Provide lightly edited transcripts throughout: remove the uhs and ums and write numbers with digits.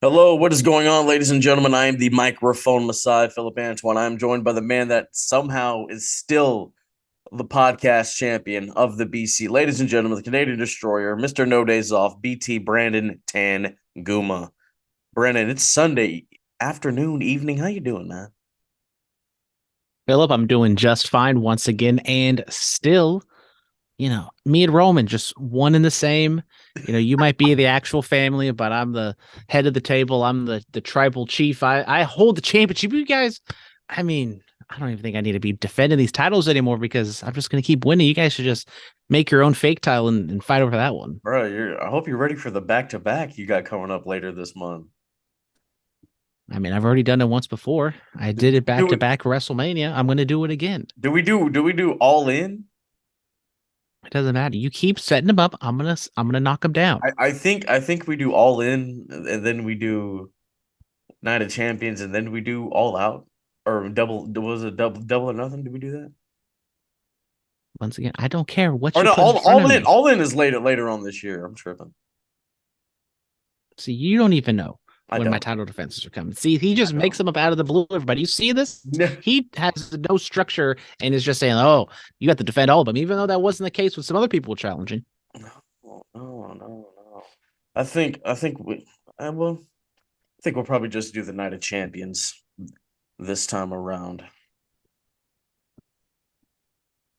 Hello, what is going on, ladies and gentlemen? I am the microphone messiah, Phillip Antoine. I'm joined by the man that somehow is still the podcast champion of the BC. Ladies and gentlemen, the Canadian Destroyer, Mr. No Days Off, BT Brandon Tanguma. Brandon, it's Sunday afternoon, evening. How you doing, man? Philip, I'm doing just fine once again, and still, me and Roman just one and the same. You might be the actual family, but I'm the head of the table. I'm the tribal chief. I hold the championship. You guys, I mean, I don't even think I need to be defending these titles anymore because I'm just gonna keep winning. You guys should just make your own fake title and fight over that one. Bro, I hope you're ready for the back-to-back you got coming up later this month. I mean, I've already done it once before. I did it back Do to we back WrestleMania. I'm gonna do it again. do we do all in? It doesn't matter. You keep setting them up. I'm gonna knock them down. I think we do all in and then we do Night of Champions, and then we do All Out or double. Was it double or nothing? Did we do that? Once again, I don't care what Or you no, put in front of me. all in is later on this year. I'm tripping. See, you don't even know I when my don't. title defenses are coming. See, he I just makes don't. them up out of the blue. Everybody, you see this? No, He has no structure and is just saying, "Oh, you have to defend all of them," even though that wasn't the case with some other people challenging. no. I think we. Well, I think we'll probably just do the Night of Champions this time around.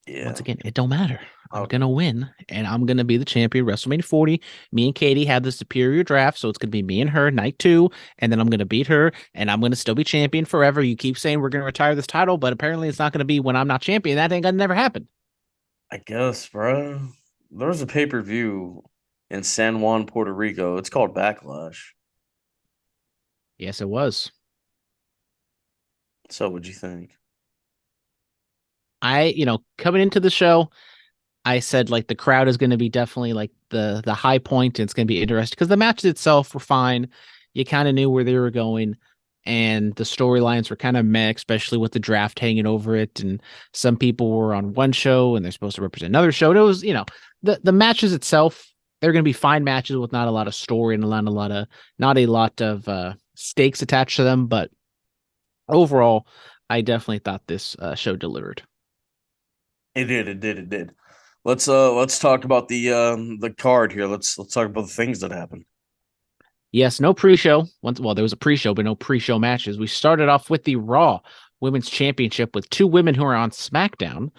Once Yeah. again, it don't matter. I'm Okay. gonna win, and I'm gonna be the champion. WrestleMania 40. Me and Katie had the superior draft, so it's gonna be me and her night two, and then I'm gonna beat her, and I'm gonna still be champion forever. You keep saying we're gonna retire this title, but apparently it's not gonna be when I'm not champion. That ain't gonna never happen. I guess, bro. There was a pay-per-view in San Juan, Puerto Rico. It's called Backlash. Yes, it was. So, what'd you think? Coming into the show, I said like the crowd is going to be definitely like the high point, and it's going to be interesting because the matches itself were fine. You kind of knew where they were going, and the storylines were kind of meh, especially with the draft hanging over it. And some people were on one show and they're supposed to represent another show. And it was, the matches itself, they're going to be fine matches with not a lot of story and not a lot of stakes attached to them. But overall, I definitely thought this show delivered. It did. Let's talk about the card here. Let's talk about the things that happened. Yes, no pre-show. Well, there was a pre-show, but no pre-show matches. We started off with the Raw Women's Championship with two women who are on SmackDown.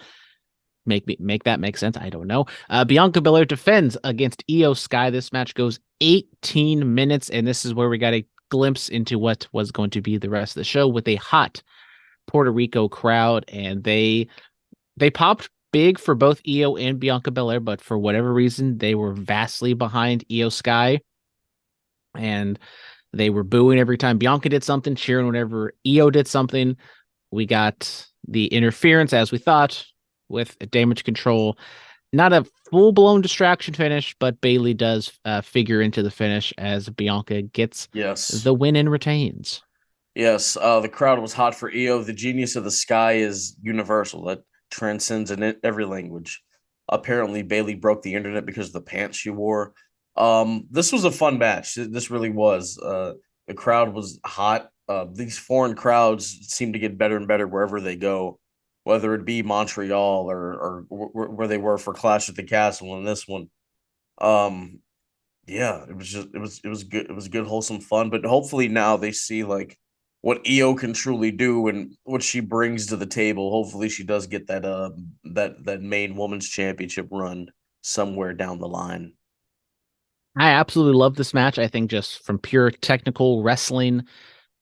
Make that make sense. I don't know. Bianca Belair defends against Io Sky. This match goes 18 minutes, and this is where we got a glimpse into what was going to be the rest of the show with a hot Puerto Rico crowd, and they popped big for both Io and Bianca Belair, but for whatever reason, they were vastly behind Io Sky, and they were booing every time Bianca did something, cheering whenever Io did something. We got the interference, as we thought, with damage control. Not a full blown distraction finish, but Bailey does figure into the finish as Bianca gets Yes, the win and retains. yes. The crowd was hot for EO. The genius of the sky is universal. That transcends in every language. Apparently, Bailey broke the internet because of the pants she wore. This was a fun match. This really was. The crowd was hot. These foreign crowds seem to get better and better wherever they go, whether it be Montreal or where they were for Clash at the Castle and this one. Um, yeah, it was good. It was good, wholesome fun. But hopefully now they see like what EO can truly do and what she brings to the table. Hopefully she does get that main women's championship run somewhere down the line. I absolutely love this match. I think just from pure technical wrestling,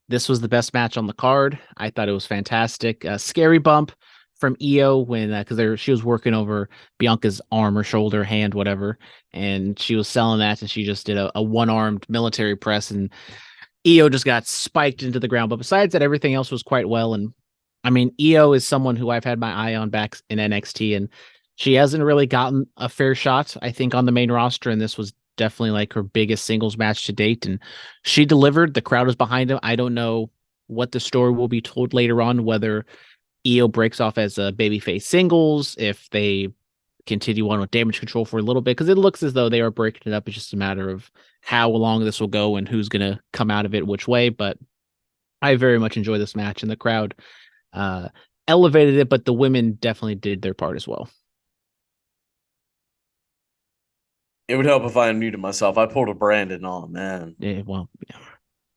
this was the best match on the card. I thought it was fantastic. Scary bump from Io when because she was working over Bianca's arm or shoulder, hand, whatever, and she was selling that, and she just did a one-armed military press, and Io just got spiked into the ground. But besides that, everything else was quite well. And I mean, Io is someone who I've had my eye on back in NXT, and she hasn't really gotten a fair shot, I think, on the main roster. And this was definitely like her biggest singles match to date. And she delivered. The crowd was behind him. I don't know what the story will be told later on, whether Io breaks off as a babyface singles, if they continue on with Damage Control for a little bit because it looks as though they are breaking it up. It's just a matter of how long this will go and who's going to come out of it which way. But I very much enjoy this match, and the crowd elevated it, but the women definitely did their part as well. It would help if I unmuted myself. I pulled a Brandon on, man. Yeah, well, yeah.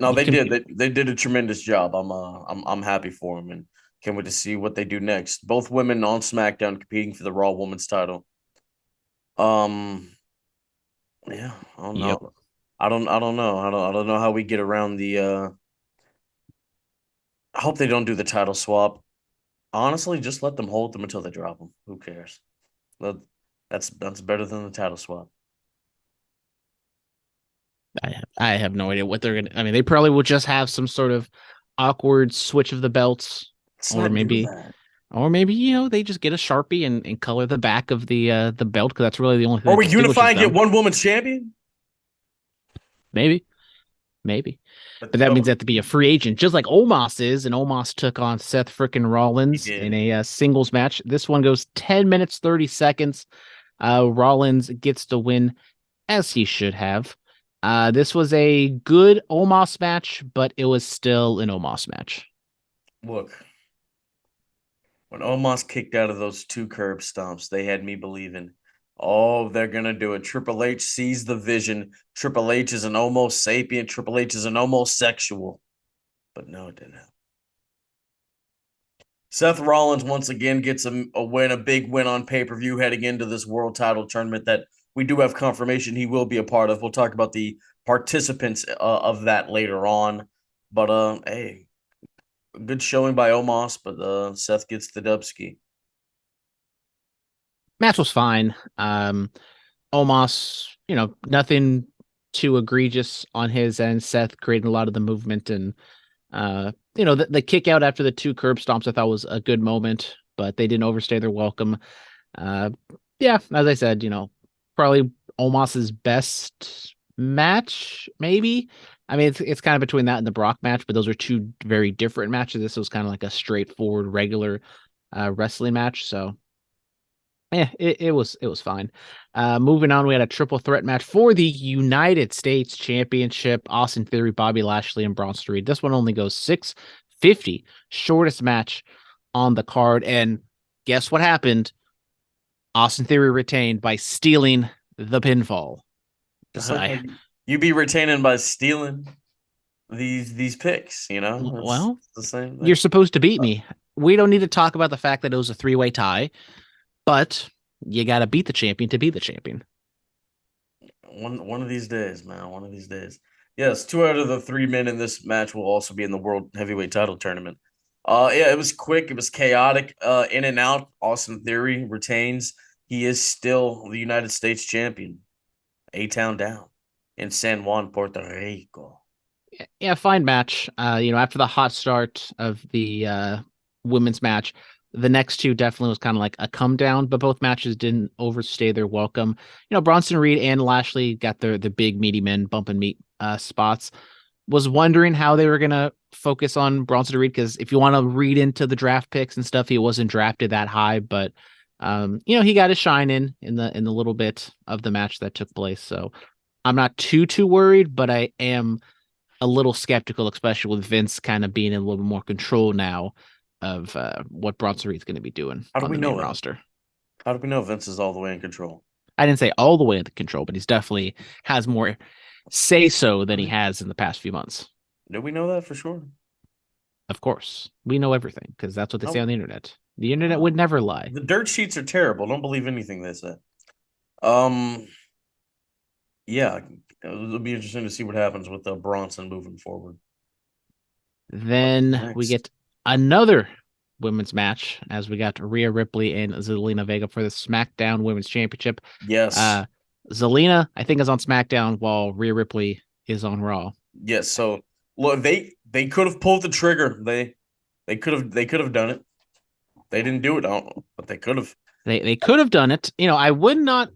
No, they did. They did a tremendous job. I'm happy for them, and can't wait to see what they do next. Both women on SmackDown competing for the Raw Women's title. Yeah, I don't Yep. know. I don't know. I don't know how we get around the I hope they don't do the title swap. Honestly, just let them hold them until they drop them. Who cares? That's better than the title swap. I have no idea what they're gonna. I mean, they probably will just have some sort of awkward switch of the belts, Let's or not do maybe, that. they just get a Sharpie and color the back of the belt because that's really the only thing Or that we unify distinguishes and get them. one woman's champion? Maybe. But that means they have to be a free agent, just like Omos is, and Omos took on Seth frickin' Rollins in a singles match. This one goes 10 minutes, 30 seconds. Rollins gets the win, as he should have. This was a good Omos match, but it was still an Omos match. Look, when Omos kicked out of those 2 curb stomps, they had me believing, oh, they're going to do it. Triple H sees the vision. Triple H is an Homo sapien. Triple H is an homosexual. But no, it didn't happen. Seth Rollins once again gets a big win on pay-per-view heading into this world title tournament that we do have confirmation he will be a part of. We'll talk about the participants of that later on. But hey, good showing by Omos, but Seth gets the dubski. Match was fine. Omos, nothing too egregious on his end. Seth creating a lot of the movement, and the kick out after the 2 curb stomps I thought was a good moment, but they didn't overstay their welcome. Yeah, as I said, probably Omos's best match, maybe. I mean, it's kind of between that and the Brock match, but those are 2 very different matches. This was kind of like a straightforward, regular wrestling match. So, yeah, it was fine. Moving on, we had a triple threat match for the United States Championship. Austin Theory, Bobby Lashley, and Braun Strowman. This one only goes 6:50, shortest match on the card. And guess what happened? Austin Theory retained by stealing the pinfall. Just like you be retaining by stealing these picks, Well, it's the same thing. You're supposed to beat me. We don't need to talk about the fact that it was a 3-way tie, but you got to beat the champion to be the champion. One of these days, man. One of these days. Yes, 2 out of the 3 men in this match will also be in the World Heavyweight Title Tournament. Yeah, it was quick. It was chaotic. In and out. Austin Theory retains. He is still the United States champion. A-Town down in San Juan, Puerto Rico. Yeah, fine match. After the hot start of the women's match, the next 2 definitely was kind of like a come down, but both matches didn't overstay their welcome. Bronson Reed and Lashley got the big meaty men bump and meet spots. Was wondering how they were gonna focus on Bronson Reed, because if you want to read into the draft picks and stuff, he wasn't drafted that high, but he got his shine in the little bit of the match that took place. So I'm not too worried, but I am a little skeptical, especially with Vince kind of being in a little more control now of what Bronson Reed's going to be doing on the main roster. How do we know Vince is all the way in control? I didn't say all the way in control, but he's definitely has more say so than he has in the past few months. Do we know that for sure? Of course, we know everything because that's what they say on the internet. The internet would never lie. The dirt sheets are terrible. Don't believe anything they say. Yeah, it'll be interesting to see what happens with Bronson moving forward. Then we get another women's match as we got Rhea Ripley and Zelina Vega for the SmackDown Women's Championship. Yes. Zelina, I think, is on SmackDown while Rhea Ripley is on Raw. Yes. So look, they could have pulled the trigger. They could have done it. They didn't do it, but they could have. They could have done it. I would not.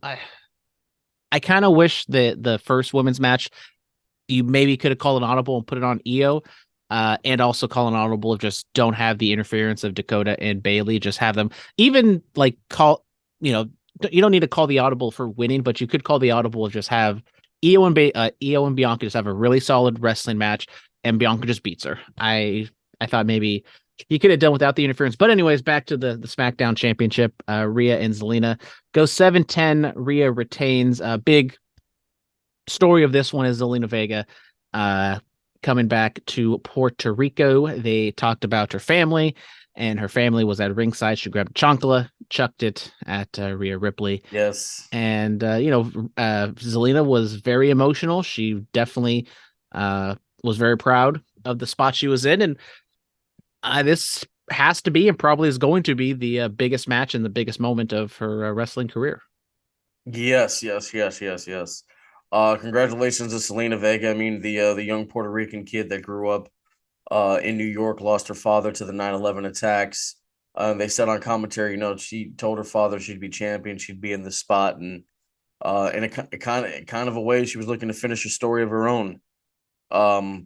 I kind of wish that the first women's match, you maybe could have called an audible and put it on EO, and also call an audible of just don't have the interference of Dakota and Bailey. Just have them even like call, you don't need to call the audible for winning, but you could call the audible just have Io and Bianca just have a really solid wrestling match, and Bianca just beats her. I thought maybe he could have done without the interference. But anyways, back to the SmackDown Championship. Rhea and Zelina go 7-10. Rhea retains. A big story of this one is Zelina Vega coming back to Puerto Rico. They talked about her family, and her family was at ringside. She grabbed a chancla, chucked it at Rhea Ripley. Yes. And, Zelina was very emotional. She definitely was very proud of the spot she was in. And this has to be and probably is going to be the biggest match and the biggest moment of her wrestling career. Yes. Congratulations to Selena Vega. I mean, the young Puerto Rican kid that grew up in New York, lost her father to the 9/11 attacks. They said on commentary, she told her father she'd be champion, she'd be in the spot, and in a kind of a way, she was looking to finish a story of her own. I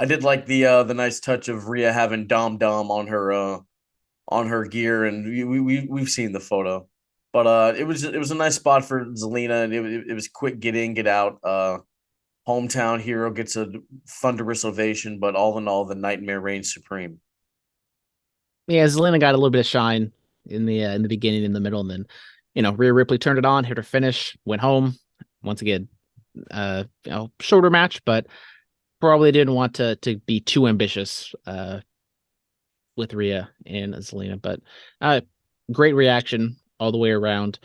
did like the nice touch of Rhea having Dom on her gear, and we've seen the photo, but it was a nice spot for Zelina, and it was quick get in, get out. Hometown hero gets a thunderous ovation, but all in all, the nightmare reigns supreme. Yeah, Zelina got a little bit of shine in the beginning, in the middle, and then Rhea Ripley turned it on, hit her finish, went home. Once again, shorter match, but probably didn't want to be too ambitious with Rhea and Zelina. But great reaction all the way around,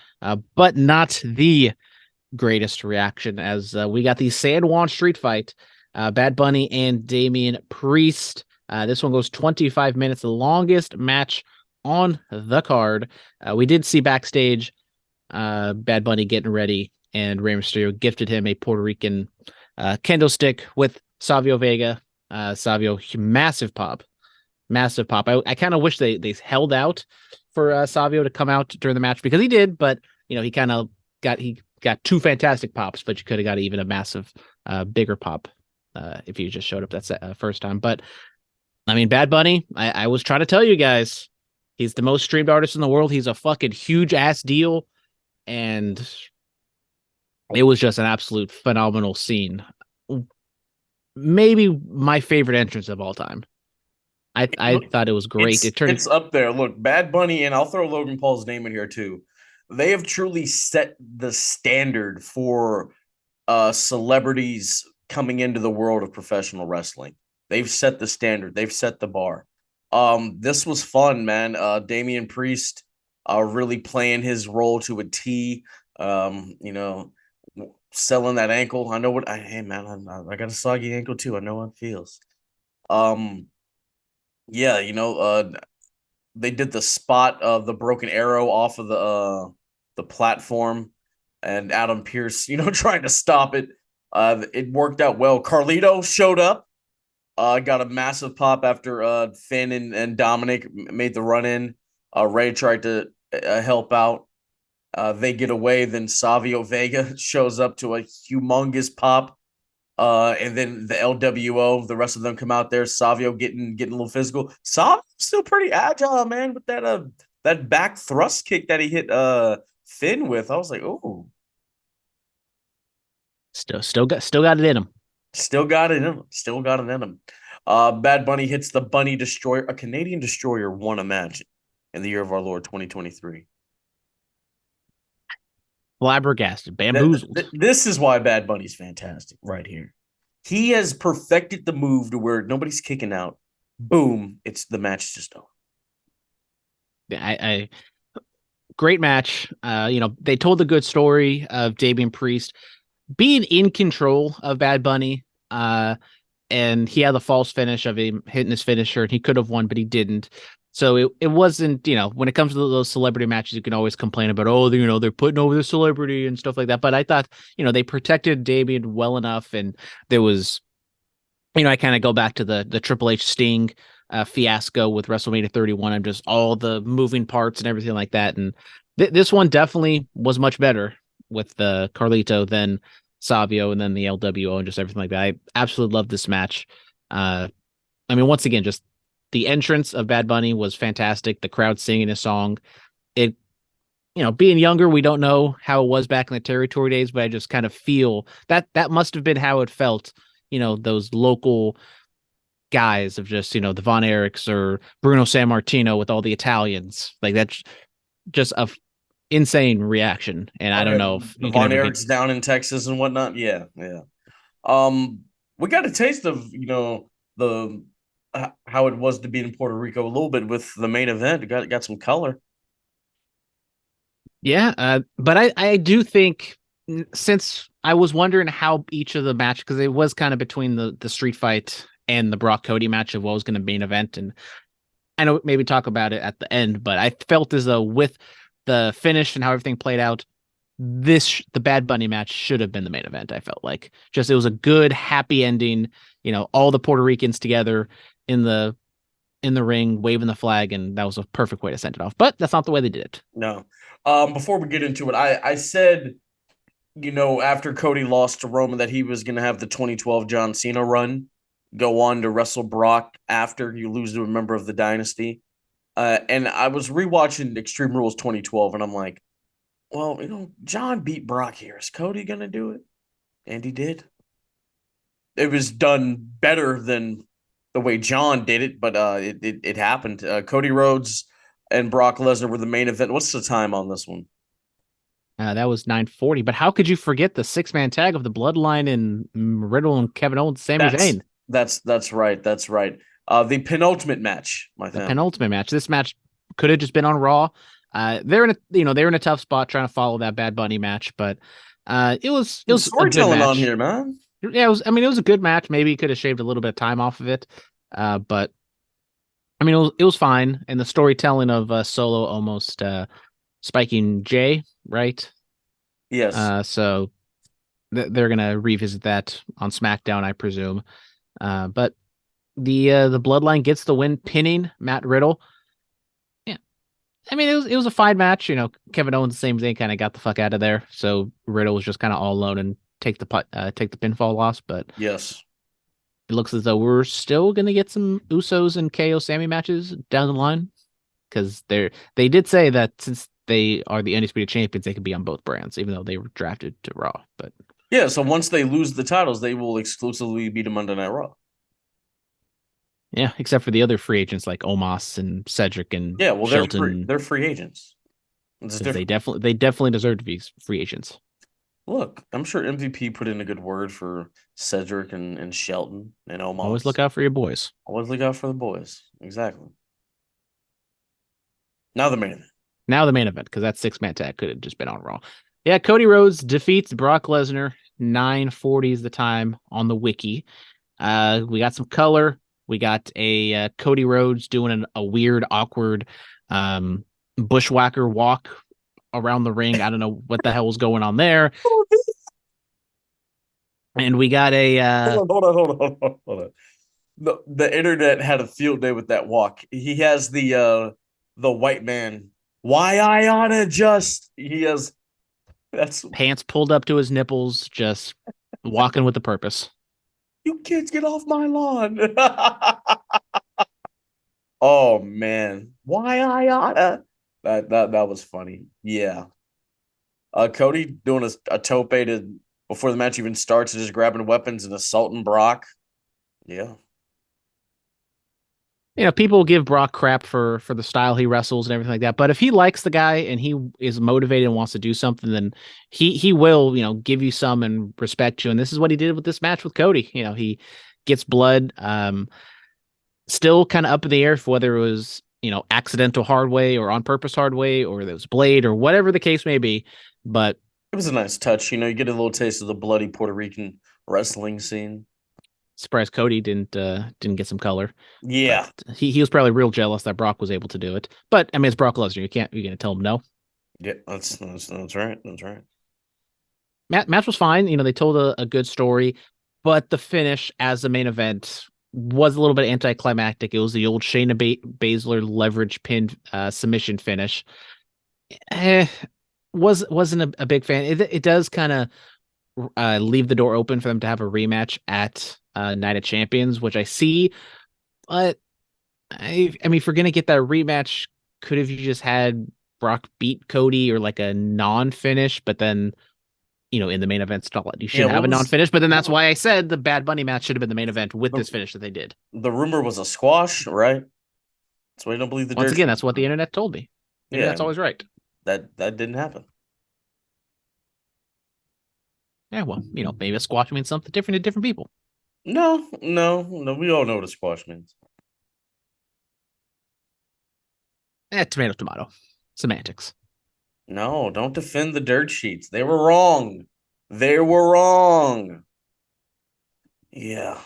but not the greatest reaction as we got the San Juan street fight, Bad Bunny and Damian Priest. This one goes 25 minutes, the longest match on the card. We did see backstage Bad Bunny getting ready, and Rey Mysterio gifted him a Puerto Rican kendo stick with Savio Vega. Savio, massive pop. I kind of wish they held out for Savio to come out during the match, because he did, but he kind of got two fantastic pops, but you could have got even a massive, bigger pop if you just showed up that first time. But I mean, Bad Bunny, I was trying to tell you guys, he's the most streamed artist in the world. He's a fucking huge ass deal, and it was just an absolute phenomenal scene. Maybe my favorite entrance of all time. I thought it was great. It's up there. Look, Bad Bunny, and I'll throw Logan Paul's name in here too. They have truly set the standard for celebrities coming into the world of professional wrestling. They've set the standard. They've set the bar. This was fun, man. Damian Priest really playing his role to a T. Selling that ankle. I know what hey man, I got a soggy ankle too. I know how it feels. Yeah, they did the spot of the broken arrow off of the platform, and Adam Pearce, trying to stop it. It worked out well. Carlito showed up, got a massive pop after Finn and Dominic made the run in. Ray tried to help out. They get away. Then Savio Vega shows up to a humongous pop. And then the LWO, the rest of them come out there. Savio getting a little physical. Savio's still pretty agile, man, with that back thrust kick that he hit Finn with. I was like, oh. Still got it in him. Still got it in him. Bad Bunny hits the Bunny Destroyer. A Canadian Destroyer won a match in the year of our Lord 2023. Flabbergasted, bamboozled. This is why Bad Bunny's fantastic right here. He has perfected the move to where nobody's kicking out. Boom, it's the match just over. I great match. They told the good story of Damian Priest being in control of Bad Bunny. And he had the false finish of him hitting his finisher, and he could have won, but he didn't. So it wasn't, when it comes to those celebrity matches, you can always complain about, they're putting over the celebrity and stuff like that. But I thought, they protected Damian well enough. And there was, I kind of go back to the Triple H Sting fiasco with WrestleMania 31. I'm just all the moving parts and everything like that. And this one definitely was much better with the Carlito than Savio and then the LWO and just everything like that. I absolutely love this match. Once again, just the entrance of Bad Bunny was fantastic. The crowd singing his song, it, being younger, we don't know how it was back in the territory days, but I just kind of feel that that must have been how it felt, those local guys of just, the Von Erichs or Bruno Sammartino with all the Italians. Like that's just a insane reaction. And I Oh don't yeah, know if the you can Von ever get. Erichs down in Texas and whatnot. Yeah, yeah. We got a taste of the how it was to be in Puerto Rico a little bit with the main event. It got some color. Yeah, but I do think since I was wondering how each of the match, because it was kind of between the street fight and the Brock Cody match of what was going to be an event, and I know maybe talk about it at the end, but I felt as though with the finish and how everything played out, the Bad Bunny match should have been the main event. I felt like just it was a good happy ending. All the Puerto Ricans together in the ring waving the flag, and that was a perfect way to send it off. But that's not the way they did it. No. Before we get into it, I said, after Cody lost to Roman that he was going to have the 2012 John Cena run, go on to wrestle Brock after you lose to a member of the dynasty. And I was rewatching Extreme Rules 2012, and I'm like, well, John beat Brock here. Is Cody going to do it? And he did. It was done better than the way John did it, but it happened. Cody Rhodes and Brock Lesnar were the main event. What's the time on this one? That was 9:40. But how could you forget the 6-man tag of the Bloodline and Riddle and Kevin Owens, Sami That's Zayn? that's right. That's right. The penultimate match, my The friend. penultimate match. This match could have just been on Raw. They're in a tough spot trying to follow that Bad Bunny match, but it Some was a good storytelling on match. here, man. Yeah, it was a good match. Maybe he could have shaved a little bit of time off of it. But it was fine. And the storytelling of Solo almost spiking Jay, right? Yes. So they're gonna revisit that on SmackDown, I presume. But the Bloodline gets the win, pinning Matt Riddle. Yeah, it was a fine match. Kevin Owens, the same thing, kind of got the fuck out of there. So Riddle was just kind of all alone and take the pinfall loss. But Yes. it looks as though we're still gonna get some Usos and KO Sammy matches down the line because they did say that since they are the undisputed champions, they could be on both brands, even though they were drafted to Raw. But Yeah. So once they lose the titles, they will exclusively be the Monday Night Raw. yeah, except for the other free agents like Omos and Cedric and Yeah. Well, they're free. Shelton, They're free agents. It's because they different. definitely deserve to be free agents. Look, I'm sure MVP put in a good word for Cedric and Shelton and Always Omos. look out for your boys. Always look out for the boys. Exactly. Now the main event. Now the main event, because that 6-man tag could have just been on Raw. Yeah, Cody Rhodes defeats Brock Lesnar. 9:40 is the time on the wiki. We got some color. We got a Cody Rhodes doing a weird, awkward bushwhacker walk around the ring. I don't know what the hell was going on there. And we got a Hold on. The internet had a field day with that walk. He has the white man. Why I oughta just he has that's pants pulled up to his nipples, just walking with a purpose. you kids get off my lawn. Oh man. Why I oughta that was funny. Yeah. Cody doing a tope to before the match even starts, just grabbing weapons and assaulting Brock. Yeah. People give Brock crap for the style he wrestles and everything like that. But if he likes the guy and he is motivated and wants to do something, then he will, give you some and respect you. And this is what he did with this match with Cody. He gets blood. Still kind of up in the air for whether it was, accidental hard way or on purpose hard way, or there was blade or whatever the case may be. But it was a nice touch. You get a little taste of the bloody Puerto Rican wrestling scene. Surprised Cody didn't get some color. Yeah, but he was probably real jealous that Brock was able to do it. But I mean, it's Brock Lesnar. You're gonna tell him no. Yeah, that's right. That's right. Match was fine. They told a good story, but the finish as the main event was a little bit anticlimactic. It was the old Shayna Baszler leverage pin submission finish. Wasn't a big fan. It does kind of leave the door open for them to have a rematch at Night of Champions, which I see. But I mean, if we're gonna get that rematch, could have you just had Brock beat Cody or like a non-finish, but then in the main event stall you should have a non-finish. But then that's why I said the Bad Bunny match should have been the main event with this finish that they did. The rumor was a squash, right? That's why I don't believe the Once again, that's what the internet told me. The internet's always right. That didn't happen. Yeah, well, maybe a squash means something different to different people. No. We all know what a squash means. Tomato. Semantics. No, don't defend the dirt sheets. They were wrong. Yeah.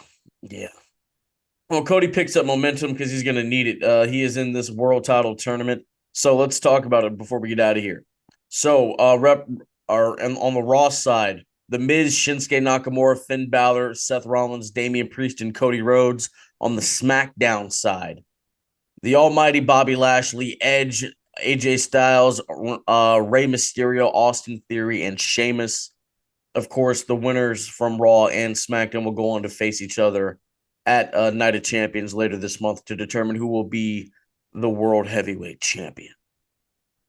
Well, Cody picks up momentum because he's going to need it. He is in this world title tournament. So let's talk about it before we get out of here. So, on the Raw side, The Miz, Shinsuke Nakamura, Finn Balor, Seth Rollins, Damian Priest, and Cody Rhodes. On the SmackDown side, the almighty Bobby Lashley, Edge, AJ Styles, Rey Mysterio, Austin Theory, and Sheamus. Of course, the winners from Raw and SmackDown will go on to face each other at Night of Champions later this month to determine who will be the World Heavyweight Champion.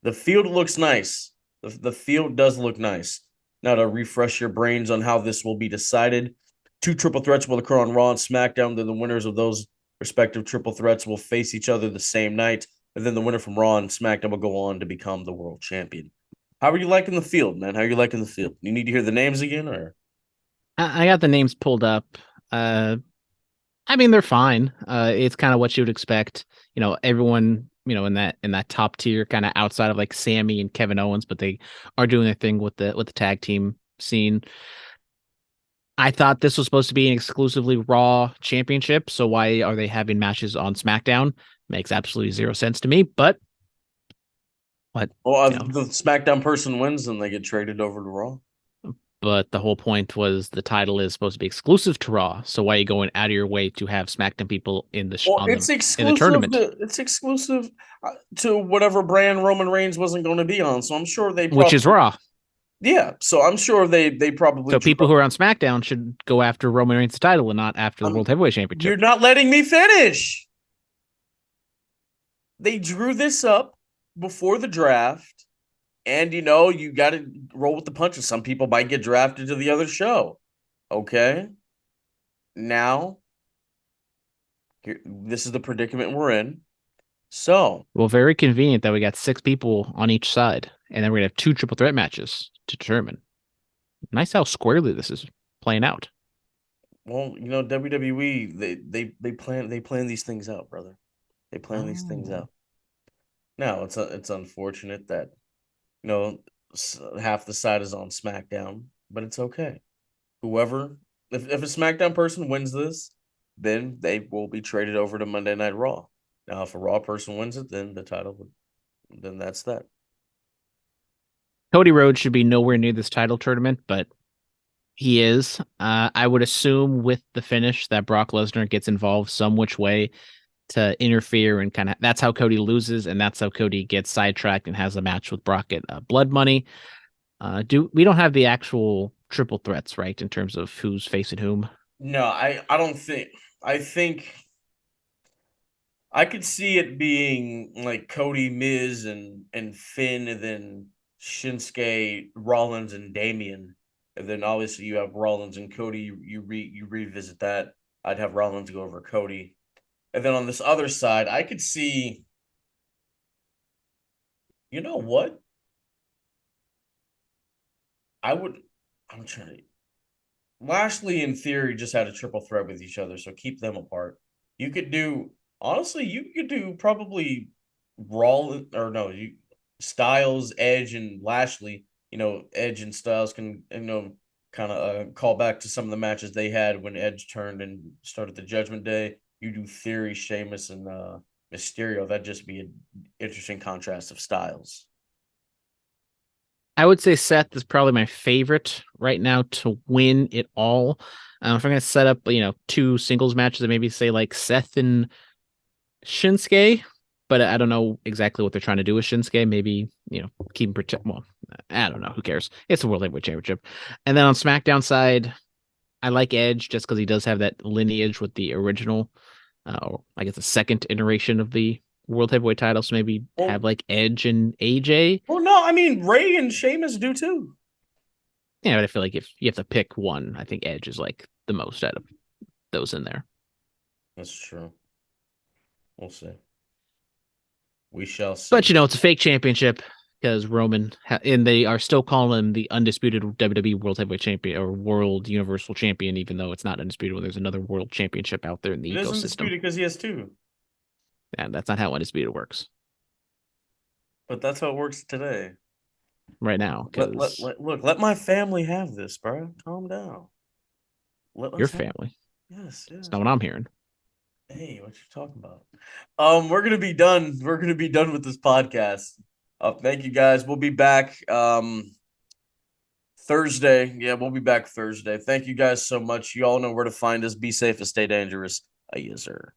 The field looks nice. The field does look nice. Now, to refresh your brains on how this will be decided, 2 triple threats will occur on Raw and SmackDown. Then the winners of those respective triple threats will face each other the same night. And then the winner from Raw and SmackDown will go on to become the world champion. How are you liking the field, man? How are you liking the field? You need to hear the names again, or? I got the names pulled up. I mean, they're fine. It's kind of what you would expect. Everyone, in that top tier, kind of outside of like Sammy and Kevin Owens, but they are doing their thing with the tag team scene. I thought this was supposed to be an exclusively Raw championship, so why are they having matches on SmackDown? Makes absolutely zero sense to me. But what? Well, the SmackDown person wins, and they get traded over to Raw. But the whole point was the title is supposed to be exclusive to Raw. So why are you going out of your way to have SmackDown people in the in the tournament? It's exclusive to whatever brand Roman Reigns wasn't going to be on. So I'm sure which is Raw. Yeah, so I'm sure they probably. So people who are on SmackDown should go after Roman Reigns' title and not after the World Heavyweight Championship. You're not letting me finish. They drew this up before the draft. And, you got to roll with the punches. Some people might get drafted to the other show. Okay? Now, this is the predicament we're in. So. Well, very convenient that we got 6 people on each side. And then we're going to have 2 triple threat matches to determine. Nice how squarely this is playing out. Well, WWE, they plan these things out, brother. They plan these things out. Now, it's unfortunate that half the side is on SmackDown, but it's okay. Whoever, if a SmackDown person wins this, then they will be traded over to Monday Night Raw. Now, if a Raw person wins it, then then that's that. Cody Rhodes should be nowhere near this title tournament, but he is. I would assume with the finish that Brock Lesnar gets involved some which way to interfere and kind of that's how Cody loses, and that's how Cody gets sidetracked and has a match with Brock at Blood Money. We don't have the actual triple threats, right, in terms of who's facing whom? No, I don't think. I think I could see it being like Cody, Miz, and Finn, and then Shinsuke, Rollins, and Damian, and then obviously you have Rollins and Cody. You revisit that. I'd have Rollins go over Cody. And then on this other side, I could see, you know what? I'm trying to. Lashley and Theory just had a triple threat with each other, so keep them apart. You could do probably Styles, Edge, and Lashley. Edge and Styles can kind of call back to some of the matches they had when Edge turned and started the Judgment Day. You do Theory, Sheamus, and Mysterio. That'd just be an interesting contrast of styles. I would say Seth is probably my favorite right now to win it all. If I'm going to set up, 2 singles matches, and maybe say like Seth and Shinsuke, but I don't know exactly what they're trying to do with Shinsuke. Maybe, keep him protect. Well, I don't know. Who cares? It's the World Heavyweight Championship. And then on SmackDown side, I like Edge just because he does have that lineage with the original, or I guess the second iteration of the world heavyweight titles to maybe Well, have like Edge and AJ. well, no, I mean Ray and Sheamus do too. Yeah, but I feel like if you have to pick one, I think Edge is like the most out of those in there. That's true. We'll see. We shall But see. you know, it's a fake championship because and they are still calling him the undisputed WWE World Heavyweight Champion or World Universal Champion, even though it's not undisputed when there's another world championship out there in the It is ecosystem. undisputed because he has two. And that's not how undisputed works But that's how it works today. right now. Because Look, let my family have this, bro. Calm down. Let your us have. family. Yes, It's yes. not what I'm hearing. Hey, what you talking about? We're gonna be done. We're gonna be done with this podcast. Thank you guys. We'll be back Thursday. Yeah, we'll be back Thursday. Thank you guys so much. You all know where to find us. Be safe and stay dangerous. Yes, sir.